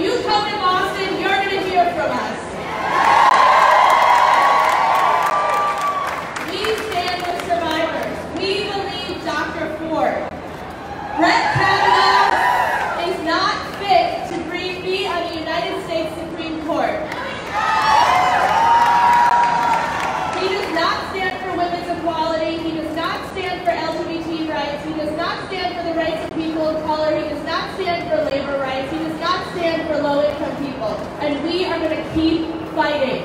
you come to Boston, you're going to hear from us. We stand with survivors. We believe Dr. Ford. Brett Kavanaugh is not fit to be on the United States Supreme Court. He does not stand for women's equality. He does not stand for LGBT rights. He does not stand for the rights of people of color. He does not stand for labor rights. He does not stand for low-income people. And we are going to keep fighting.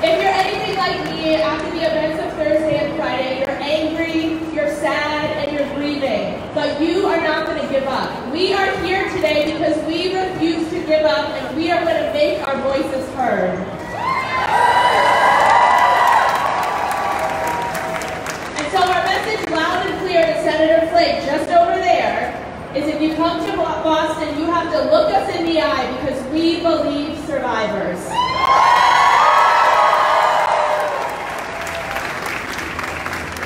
If you're anything like me, after the events of Thursday and Friday, you're angry, you're sad, and you're grieving. But you are not going to give up. We are here today because we refuse to give up, and we are going to make our voices heard. And so our message, loud and clear, to Senator Flake, just over there, is if you come to Boston, you have to look us in the eye because we believe survivors.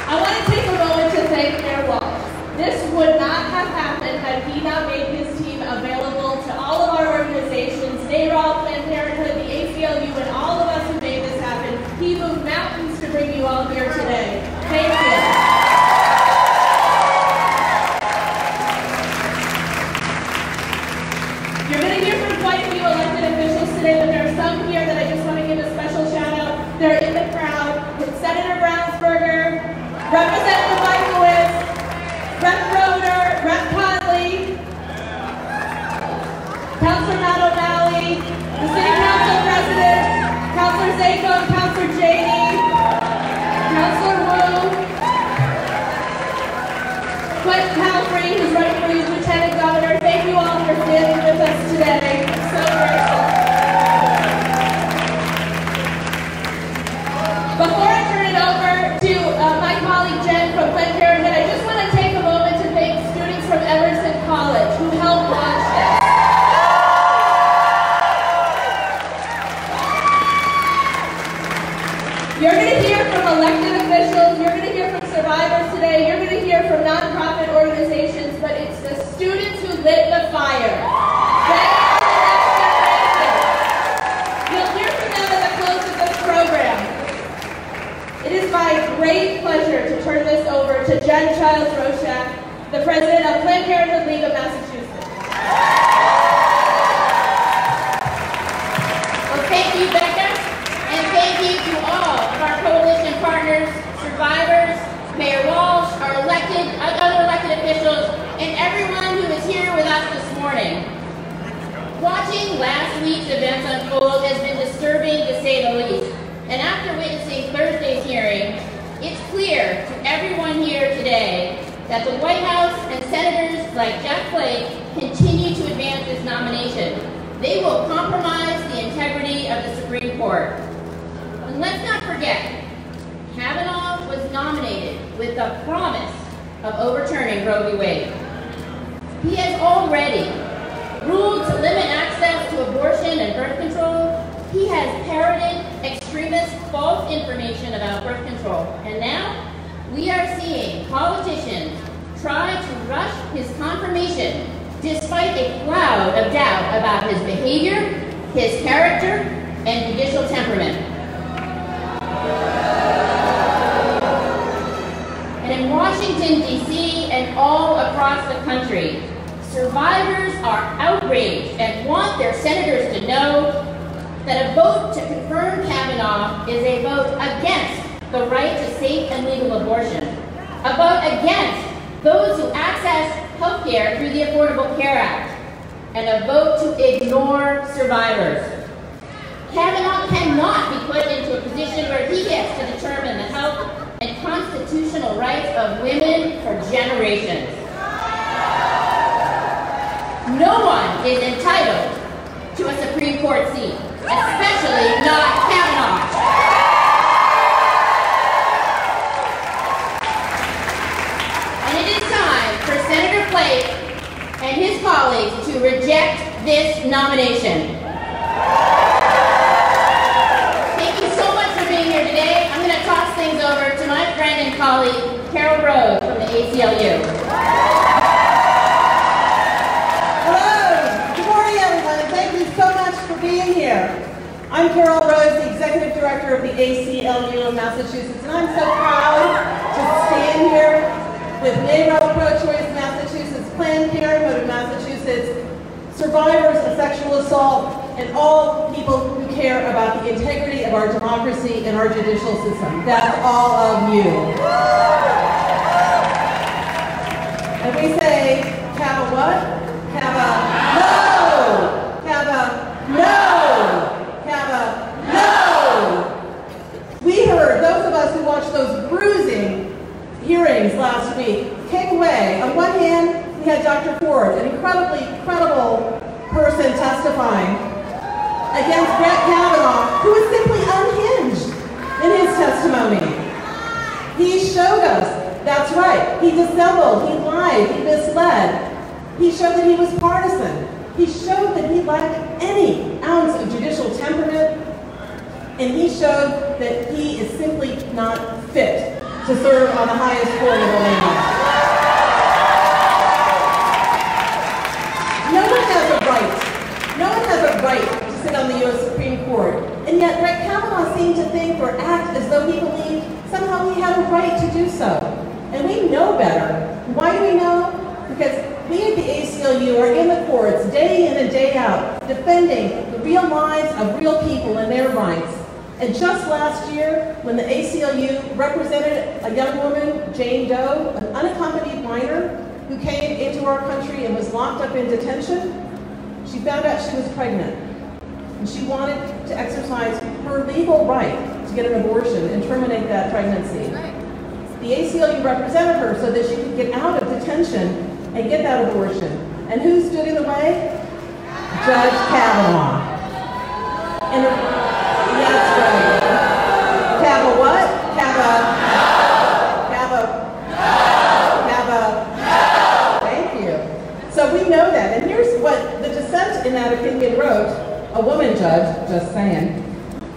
I want to take a moment to thank Mayor Walsh. This would not have happened had he not made his team available to all of our organizations, NARAL, Planned Parenthood, the ACLU, and all of us who made this happen. He moved mountains to bring you all here today. Thank you. You're going to hear from quite a few elected officials today, but there are some here that I just want to give a special shout out. They're in the crowd. Senator Brownsberger, Representative Michaelowicz, Rep. Roeder, Rep. Conley, Councilor Matt O'Malley, the City Council President, Councilor Zako, Councilor Janey, Councilor Wu, Quentin Calfrey, who's running for Lieutenant Governor. Thank you all for standing with us today. I'm so grateful. Before I turn it over to my colleague Jen from Planned Parenthood, I just want to take a moment to thank students from Emerson College who helped launch this. You're going to hear from elected officials, you're going to hear from survivors today, you're going to hear from nonprofit organizations, but it's the students who lit the fire. You'll hear from them at the close of this program. It is my great pleasure to turn this over to Jen Childs-Roshak, the president of Planned Parenthood League of Massachusetts. Well, thank you, Becca, and thank you to all of our coalition partners, survivors, Mayor Walsh, our other elected officials, and everyone who is here with us this morning. Watching last week's events unfold has been disturbing to say the least. And after witnessing Thursday's hearing, it's clear to everyone here today that the White House and senators like Jeff Flake continue to advance this nomination. They will compromise the integrity of the Supreme Court. And let's not forget, Kavanaugh was nominated with the promise of overturning Roe v. Wade. He has already ruled to limit access to abortion and birth control. He has parroted extremist false information about birth control. And now, we are seeing politicians try to rush his confirmation despite a cloud of doubt about his behavior, his character, and judicial temperament. And in Washington, D.C., and all across the country, survivors are outraged and want their senators to know that a vote to confirm Kavanaugh is a vote against the right to safe and legal abortion, a vote against those who access health care through the Affordable Care Act, and a vote to ignore survivors. Kavanaugh cannot be put into a position where he gets to determine the health and constitutional rights of women for generations. No one is entitled to a Supreme Court seat, especially not Kavanaugh. And it is time for Senator Flake and his colleagues to reject this nomination. Thank you so much for being here today. I'm going to toss things over to my friend and colleague, Carol Rose from the ACLU. Hello, good morning everyone, and thank you so much for being here. I'm Carol Rose, the Executive Director of the ACLU of Massachusetts, and I'm so proud to stand here with NARAL Pro-Choice Massachusetts, Planned Parenthood of Massachusetts, survivors of sexual assault, and all people who care about the integrity of our democracy and our judicial system. That's all of you. And we say, have a what? Have a no! Have a no! Have a no! We heard, those of us who watched those bruising hearings last week, came away. On one hand, we had Dr. Ford, an incredibly credible person testifying against Brett Kavanaugh, who was simply unhinged in his testimony. He showed us, that's right, he dissembled, he lied, he misled. He showed that he was partisan. He showed that he lacked any ounce of judicial temperament, and he showed that he is simply not fit to serve on the highest court in the land. No one has a right to sit on the U.S. Supreme Court, and yet Brett Kavanaugh seemed to think or act as though he believed somehow he had a right to do so. And we know better. Why do we know? Because we at the ACLU are in the courts day in and day out, defending the real lives of real people and their rights. And just last year, when the ACLU represented a young woman, Jane Doe, an unaccompanied minor, who came into our country and was locked up in detention, she found out she was pregnant. And she wanted to exercise her legal right to get an abortion and terminate that pregnancy. The ACLU represented her so that she could get out of detention and get that abortion. And who stood in the way? Judge Kavanaugh. And that's right. Have a what? Thank you. So we know that. And here's what the dissent in that opinion wrote. A woman judge, just saying.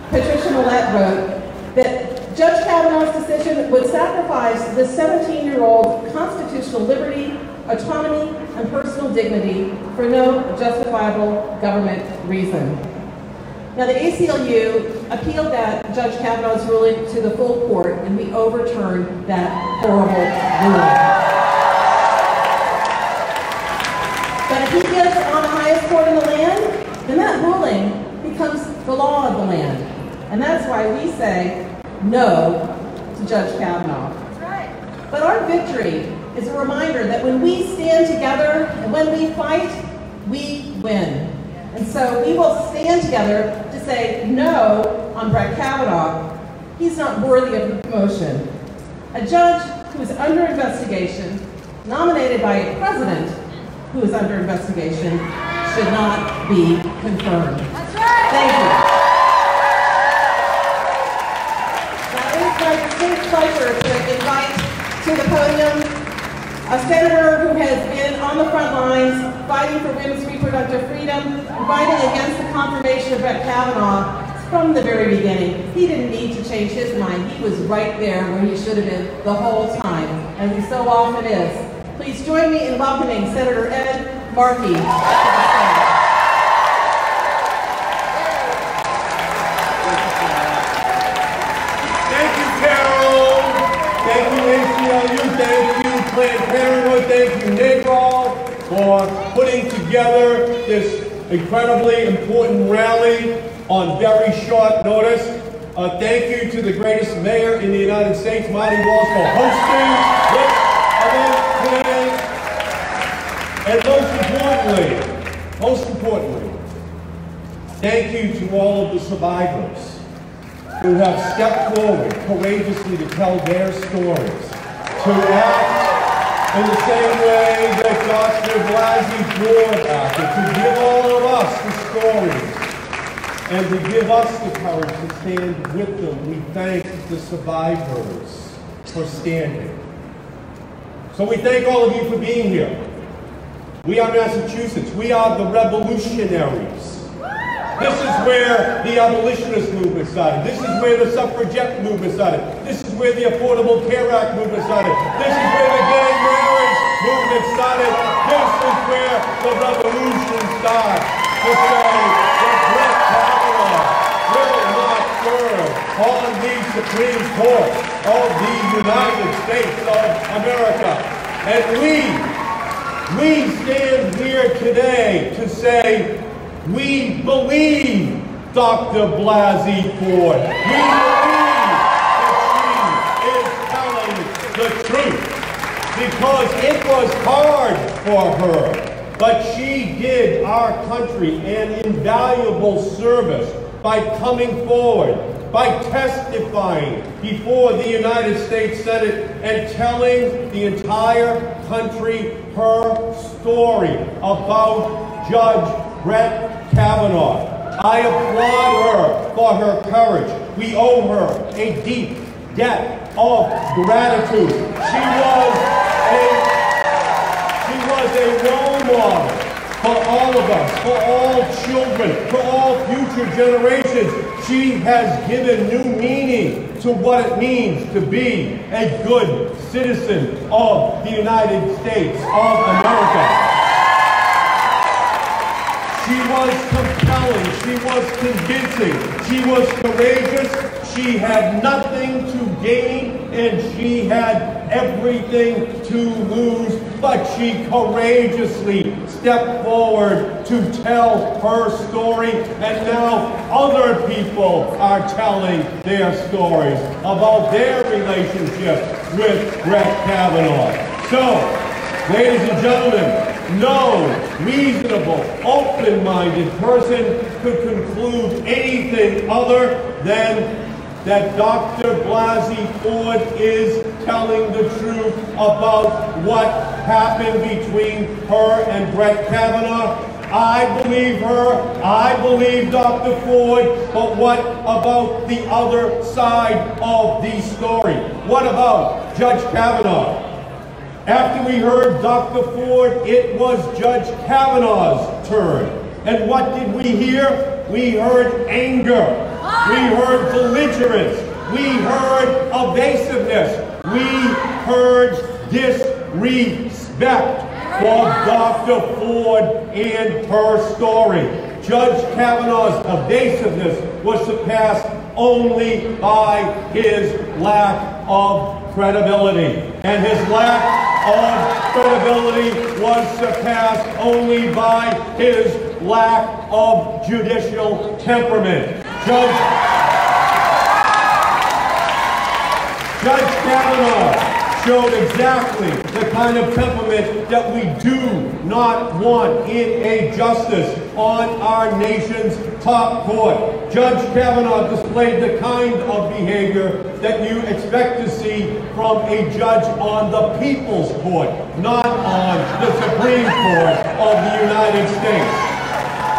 Patricia Millett wrote that Judge Kavanaugh's decision would sacrifice the 17-year-old constitutional liberty, autonomy, and personal dignity for no justifiable government reason. Now, the ACLU appealed that Judge Kavanaugh's ruling to the full court, and we overturned that horrible ruling. But if he gets on the highest court in the land, then that ruling becomes the law of the land. And that's why we say no to Judge Kavanaugh. That's right. But our victory is a reminder that when we stand together and when we fight, we win. And so we will stand together to say no on Brett Kavanaugh. He's not worthy of the promotion. A judge who is under investigation, nominated by a president who is under investigation, should not be confirmed. That's right. Thank you. Now it is my distinct pleasure to invite to the podium a senator who has been on the front lines fighting for women's reproductive freedom and fighting against the confirmation of Brett Kavanaugh from the very beginning. He didn't need to change his mind. He was right there where he should have been the whole time, as he so often is. Please join me in welcoming Senator Ed Markey to the stage. Thank you, Carol. Thank you, ACLU. Thank you, Planned Parenthood. Thank you, NARAL, for putting together this incredibly important rally on very short notice. Thank you to the greatest mayor in the United States, marty-walsh, for hosting this event today. And most importantly, thank you to all of the survivors who have stepped forward courageously to tell their stories, to act in the same way that Dr. Blasey Ford acted, to give all of us the stories, and to give us the courage to stand with them. We thank the survivors for standing. So we thank all of you for being here. We are Massachusetts. We are the revolutionaries. This is where the abolitionist movement started. This is where the suffragette movement started. This is where the Affordable Care Act movement started. This is where the gay get started, this is where the revolution starts. To say that Brett Kavanaugh will not serve on the Supreme Court of the United States of America. And we stand here today to say we believe Dr. Blasey Ford. We believe that she is telling the truth because it was hard for her, but she did our country an invaluable service by coming forward, by testifying before the United States Senate and telling the entire country her story about Judge Brett Kavanaugh. I applaud her for her courage. We owe her a deep debt of gratitude. She was a role model for all of us, for all children, for all future generations. She has given new meaning to what it means to be a good citizen of the United States of America. She was compelling, she was convincing, she was courageous, she had nothing to gain, and she had everything to lose, but she courageously stepped forward to tell her story, and now other people are telling their stories about their relationship with Brett Kavanaugh. So, ladies and gentlemen, no reasonable, open-minded person could conclude anything other than that Dr. Blasey Ford is telling the truth about what happened between her and Brett Kavanaugh. I believe her, I believe Dr. Ford, but what about the other side of the story? What about Judge Kavanaugh? After we heard Dr. Ford, it was Judge Kavanaugh's turn. And what did we hear? We heard anger. We heard belligerence. We heard evasiveness. We heard disrespect for Dr. Ford and her story. Judge Kavanaugh's evasiveness was surpassed only by his lack of credibility. And his lack of credibility was surpassed only by his lack of judicial temperament. Judge Kavanaugh showed exactly the kind of temperament that we do not want in a justice on our nation's top court. Judge Kavanaugh displayed the kind of behavior that you expect to see from a judge on the People's Court, not on the Supreme Court of the United States.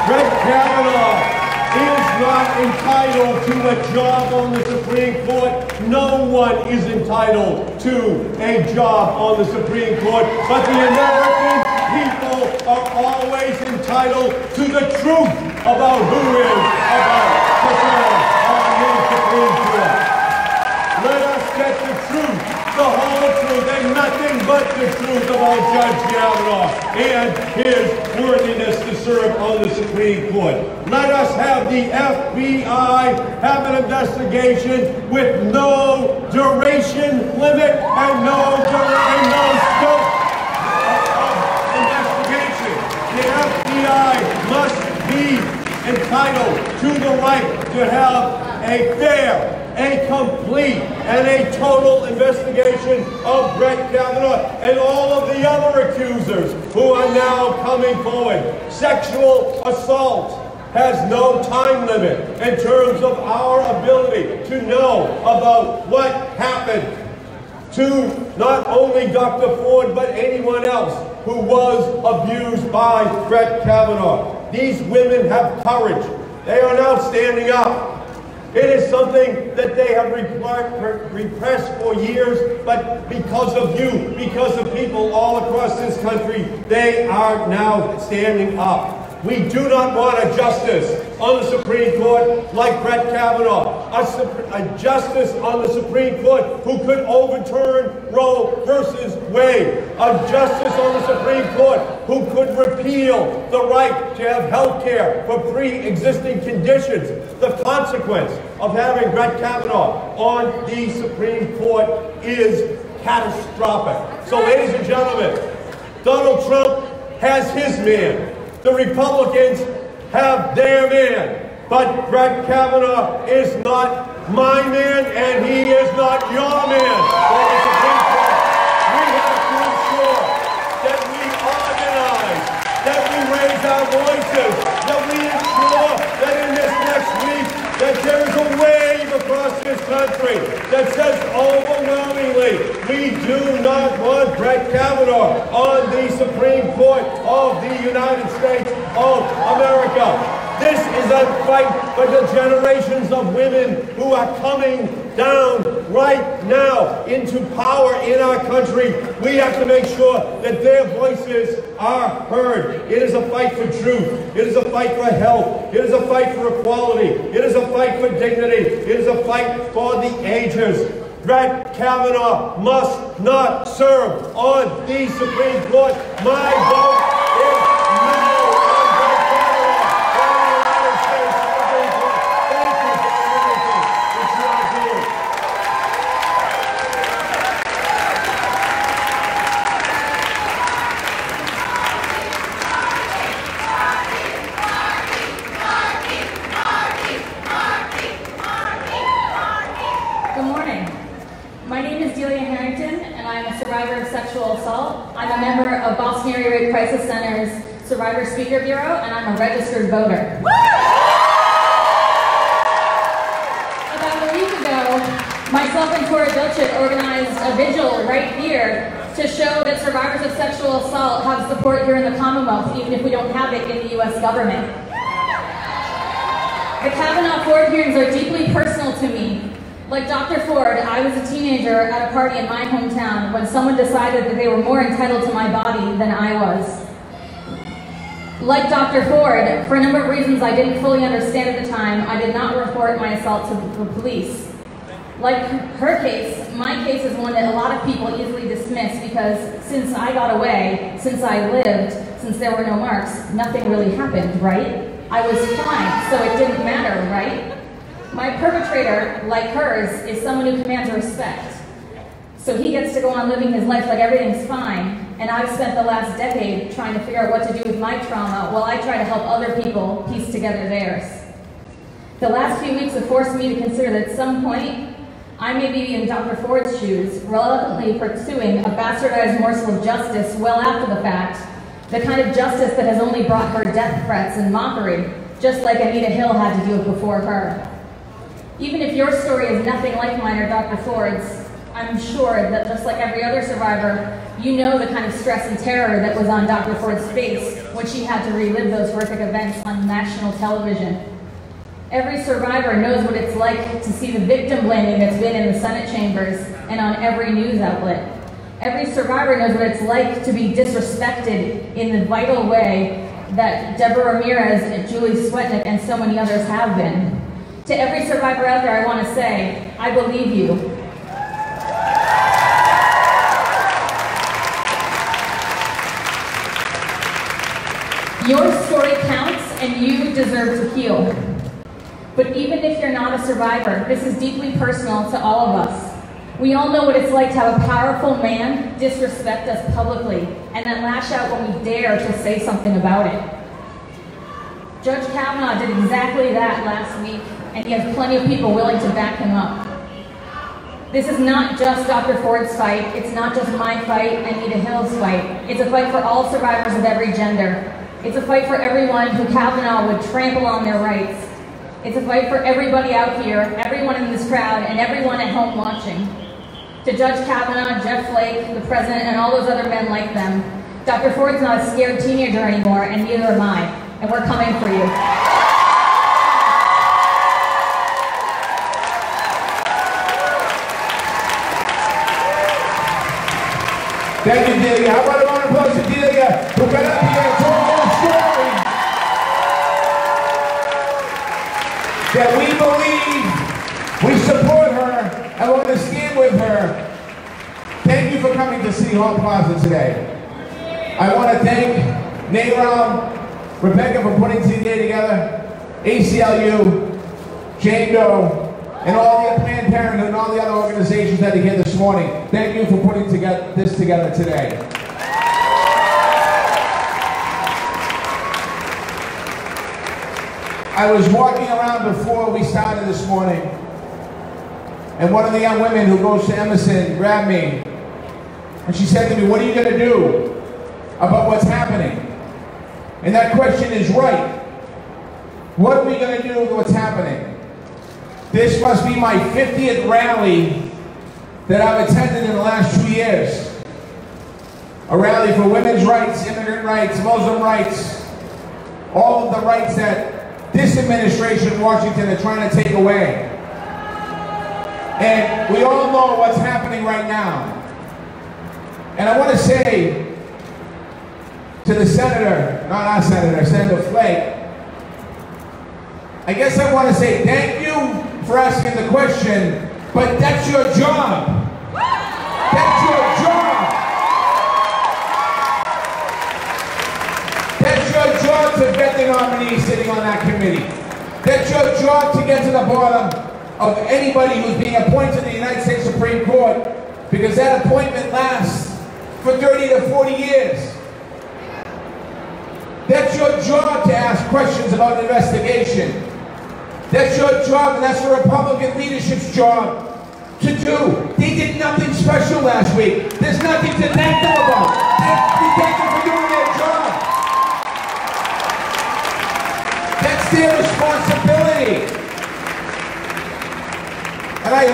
Brett Kavanaugh is not entitled to a job on the Supreme Court. No one is entitled to a job on the Supreme Court, but the American people are always entitled to the truth about who is about to serve on the Supreme Court. Let us get the truth, the whole truth, and nothing but the truth about Judge Kavanaugh and his worthiness to serve on the Supreme Court. Let us have the FBI have an investigation with no duration limit and no scope of investigation. The FBI must be entitled to the right to have a fair, a complete, and a total investigation of Brett Kavanaugh and all of the other accusers who are now coming forward. Sexual assault has no time limit in terms of our ability to know about what happened to not only Dr. Ford, but anyone else who was abused by Brett Kavanaugh. These women have courage. They are now standing up. It is something that they have repressed for years, but because of you, because of people all across this country, they are now standing up. We do not want a justice on the Supreme Court like Brett Kavanaugh, a justice on the Supreme Court who could overturn Roe versus Wade, a justice on the Supreme Court who could repeal the right to have health care for pre-existing conditions. The consequence of having Brett Kavanaugh on the Supreme Court is catastrophic. So, ladies and gentlemen, Donald Trump has his man. The Republicans have their man. But Brett Kavanaugh is not my man, and he is not your man. On the Supreme Court, we have to ensure that we organize, that we raise our voices, that we ensure that in this next week that there is a wave across this country that says overwhelmingly, we do not want Brett Kavanaugh on the Supreme Court of the United States of America. This is a fight for the generations of women who are coming down right now into power in our country. We have to make sure that their voices are heard. It is a fight for truth. It is a fight for health. It is a fight for equality. It is a fight for dignity. It is a fight for the ages. Brett Kavanaugh must not serve on the Supreme Court. My vote is no on Brett Kavanaugh on the United States Supreme Court. Thank you for everything that you are doing. Good morning. My name is Delia Harrington, and I am a survivor of sexual assault. I'm a member of Boston Area Rape Crisis Center's Survivor Speaker Bureau, and I'm a registered voter. About a week ago, myself and Tora Dilchit organized a vigil right here to show that survivors of sexual assault have support here in the Commonwealth, even if we don't have it in the U.S. government. The Kavanaugh-Ford hearings are deeply personal to me. Like Dr. Ford, I was a teenager at a party in my hometown when someone decided that they were more entitled to my body than I was. Like Dr. Ford, for a number of reasons I didn't fully understand at the time, I did not report my assault to the police. Like her case, my case is one that a lot of people easily dismiss because since I got away, since I lived, since there were no marks, nothing really happened, right? I was fine, so it didn't matter, right? My perpetrator, like hers, is someone who commands respect. So he gets to go on living his life like everything's fine, and I've spent the last decade trying to figure out what to do with my trauma while I try to help other people piece together theirs. The last few weeks have forced me to consider that at some point, I may be in Dr. Ford's shoes, reluctantly pursuing a bastardized morsel of justice well after the fact, the kind of justice that has only brought her death threats and mockery, just like Anita Hill had to do it before her. Even if your story is nothing like mine or Dr. Ford's, I'm sure that just like every other survivor, you know the kind of stress and terror that was on Dr. Ford's face when she had to relive those horrific events on national television. Every survivor knows what it's like to see the victim blaming that's been in the Senate chambers and on every news outlet. Every survivor knows what it's like to be disrespected in the vital way that Deborah Ramirez and Julie Swetnick and so many others have been. To every survivor out there, I want to say, I believe you. Your story counts and you deserve to heal. But even if you're not a survivor, this is deeply personal to all of us. We all know what it's like to have a powerful man disrespect us publicly and then lash out when we dare to say something about it. Judge Kavanaugh did exactly that last week, and he has plenty of people willing to back him up. This is not just Dr. Ford's fight, it's not just my fight, Anita Hill's fight. It's a fight for all survivors of every gender. It's a fight for everyone who Kavanaugh would trample on their rights. It's a fight for everybody out here, everyone in this crowd, and everyone at home watching. To Judge Kavanaugh, Jeff Flake, the president, and all those other men like them, Dr. Ford's not a scared teenager anymore, and neither am I, and we're coming for you. Thank you, Delia. How about a round of applause to Delia, who got up here and told her story that we believe, we support her, and we're going to stand with her. Thank you for coming to City Hall Plaza today. I want to thank NARAL, Rebecca for putting today together, ACLU, Jane Doe, and all the Planned Parenthood and all the other organizations that are here this morning. Thank you for putting this together today. I was walking around before we started this morning, and one of the young women who goes to Emerson grabbed me, and she said to me, "What are you going to do about what's happening?" And that question is right. What are we going to do with what's happening? This must be my 50th rally that I've attended in the last 2 years. A rally for women's rights, immigrant rights, Muslim rights, all of the rights that this administration in Washington are trying to take away. And we all know what's happening right now. And I want to say to the senator, not our senator, Senator Flake, I guess I want to say thank you for asking the question, but that's your job. That's your job. That's your job to vet the nominees sitting on that committee. That's your job to get to the bottom of anybody who's being appointed to the United States Supreme Court, because that appointment lasts for 30 to 40 years. That's your job to ask questions about an investigation. That's your job, and that's the Republican leadership's job to do. They did nothing special last week. There's nothing to thank them about. We thank them for doing their job. That's their responsibility. And I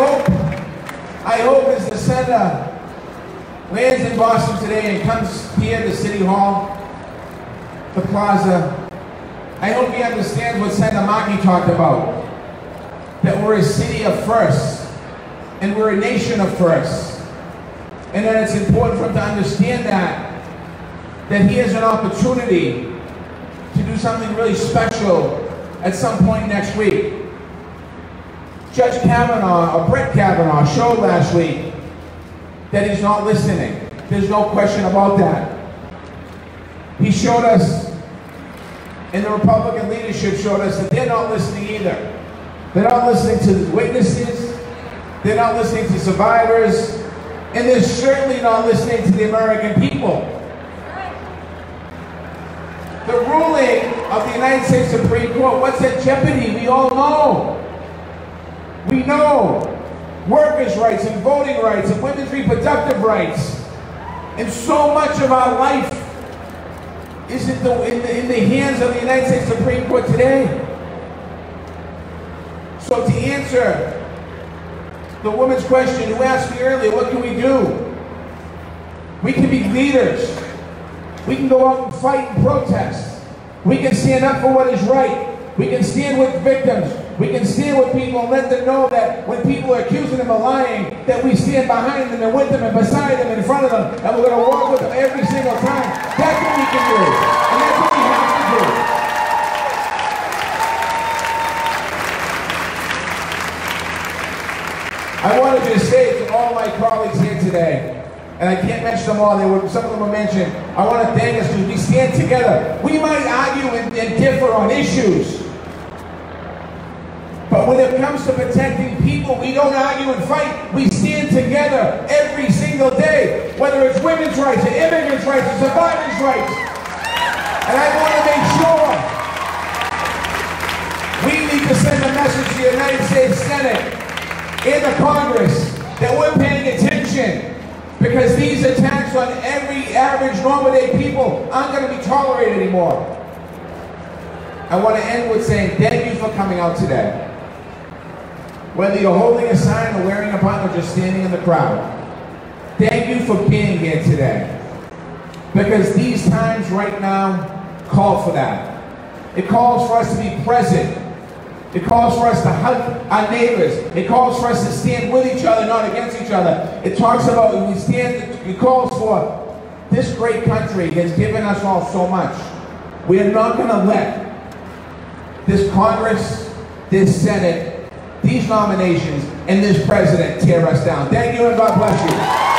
hope as the senator lands in Boston today and comes here to City Hall, the plaza, I hope he understands what Senator Markey talked about, that we're a city of firsts, and we're a nation of firsts, and that it's important for him to understand that he has an opportunity to do something really special at some point next week. Judge Kavanaugh, or Brett Kavanaugh, showed last week that he's not listening. There's no question about that. He showed us, and the Republican leadership showed us, that they're not listening either. They're not listening to the witnesses, they're not listening to survivors, and they're certainly not listening to the American people. The ruling of the United States Supreme Court, what's at jeopardy? We all know. We know workers' rights and voting rights and women's reproductive rights. And so much of our life is in the hands of the United States Supreme Court today. So to answer the woman's question who asked me earlier, what can we do? We can be leaders. We can go out and fight and protest. We can stand up for what is right. We can stand with victims. We can stand with people and let them know that when people are accusing them of lying, that we stand behind them and with them and beside them and in front of them, and we're going to walk with them every single time. That's what we can do. And that's what we have to do. I wanted to say to all my colleagues here today, and I can't mention them all, some of them were mentioned. I want to thank us because we stand together. We might argue and differ on issues, but when it comes to protecting people, we don't argue and fight. We stand together every single day, whether it's women's rights, or immigrants' rights, or survivors' rights. And I want to make sure we need to send a message to the United States Senate and the Congress that we're paying attention, because these attacks on every average normal day people aren't going to be tolerated anymore. I want to end with saying thank you for coming out today. Whether you're holding a sign or wearing a button or just standing in the crowd, thank you for being here today. Because these times right now call for that. It calls for us to be present. It calls for us to hug our neighbors. It calls for us to stand with each other, not against each other. It talks about, it calls for, this great country has given us all so much. We are not going to let this Congress this Senate, these nominations, and this president tear us down. Thank you and God bless you.